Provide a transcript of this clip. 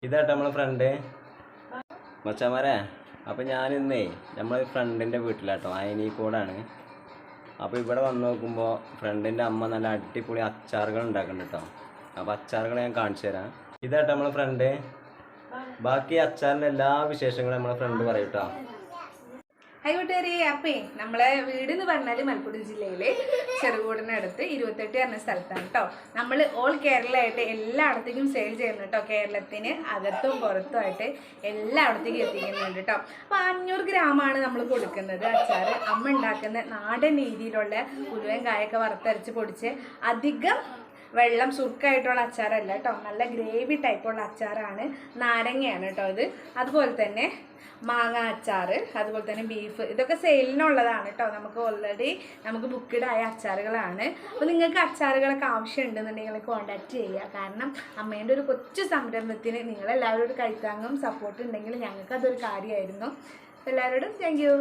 ഇതാട്ടോ നമ്മളെ ഫ്രണ്ട് മച്ചാമാരെ. അപ്പോൾ ഞാനിന്നേ നമ്മളെ ഫ്രണ്ടിൻ്റെ വീട്ടിലാട്ടോ, അയനീക്കോടാണ്. അപ്പോൾ ഇവിടെ വന്ന് നോക്കുമ്പോൾ ഫ്രണ്ടിൻ്റെ അമ്മ നല്ല അടിപൊളി അച്ചാറുകൾ ഉണ്ടാക്കുന്നുണ്ട് കേട്ടോ. അപ്പോൾ അച്ചാറുകൾ ഞാൻ കാണിച്ചു തരാം. ഇതാട്ടോ നമ്മളെ ഫ്രണ്ട്. ബാക്കി അച്ചാറിൻ്റെ എല്ലാ വിശേഷങ്ങളും നമ്മളെ ഫ്രണ്ട് പറയും കേട്ടോ. ഹായ് കൂട്ടുകാരി. അപ്പേ നമ്മളെ വീട് എന്ന് പറഞ്ഞാൽ മലപ്പുറം ജില്ലയിലെ ചെറുകോടിനടുത്ത് 28 എന്ന സ്ഥലത്താണ് കേട്ടോ. നമ്മൾ ഓൾ കേരളമായിട്ട് എല്ലായിടത്തേക്കും സെയിൽ ചെയ്യുന്നു കേട്ടോ. കേരളത്തിന് അകത്തും പുറത്തുമായിട്ട് എല്ലായിടത്തേക്കും എത്തിക്കുന്നുണ്ട് കേട്ടോ. അപ്പോൾ 500 ഗ്രാമാണ് നമ്മൾ കൊടുക്കുന്നത് അച്ചാർ. അമ്മ ഉണ്ടാക്കുന്ന നാടൻ രീതിയിലുള്ള ഉലുവൻ കായൊക്കെ വറുത്തരച്ച് പൊടിച്ച് അധികം വെള്ളം സുർക്കായിട്ടുള്ള അച്ചാറല്ല കേട്ടോ. നല്ല ഗ്രേവി ടൈപ്പുള്ള അച്ചാറാണ്. നാരങ്ങയാണ് കേട്ടോ ഇത്. അതുപോലെ തന്നെ മാങ്ങ അച്ചാർ, അതുപോലെ തന്നെ ബീഫ്, ഇതൊക്കെ സെയിലിനുള്ളതാണ് കേട്ടോ. നമുക്ക് ഓൾറെഡി ബുക്ക്ഡ് ആയ അച്ചാറുകളാണ്. അപ്പോൾ നിങ്ങൾക്ക് അച്ചാറുകളൊക്കെ ആവശ്യമുണ്ടെന്നുണ്ടെങ്കിൽ കോൺടാക്റ്റ് ചെയ്യുക. കാരണം അമ്മേൻ്റെ ഒരു കൊച്ചു സംരംഭത്തിന് നിങ്ങളെല്ലാവരും ഒരു കൈത്താങ്ങും സപ്പോർട്ട് ഉണ്ടെങ്കിൽ ഞങ്ങൾക്ക് അതൊരു കാര്യമായിരുന്നു. എല്ലാവരോടും താങ്ക് യു.